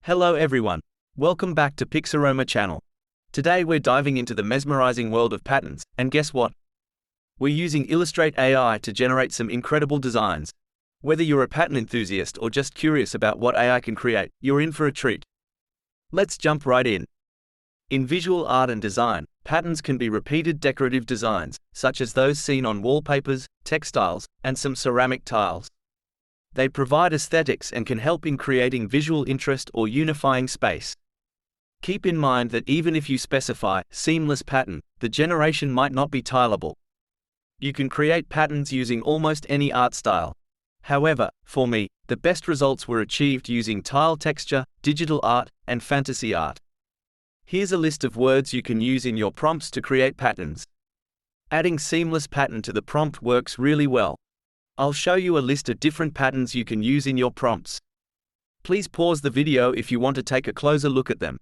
Hello everyone. Welcome back to Pixaroma channel. Today we're diving into the mesmerizing world of patterns, and guess what? We're using Illustrate AI to generate some incredible designs. Whether you're a pattern enthusiast or just curious about what AI can create, you're in for a treat. Let's jump right in. In visual art and design, patterns can be repeated decorative designs, such as those seen on wallpapers, textiles, and some ceramic tiles. They provide aesthetics and can help in creating visual interest or unifying space. Keep in mind that even if you specify seamless pattern, the generation might not be tileable. You can create patterns using almost any art style. However, for me, the best results were achieved using tile texture, digital art, and fantasy art. Here's a list of words you can use in your prompts to create patterns. Adding seamless pattern to the prompt works really well. I'll show you a list of different patterns you can use in your prompts. Please pause the video if you want to take a closer look at them.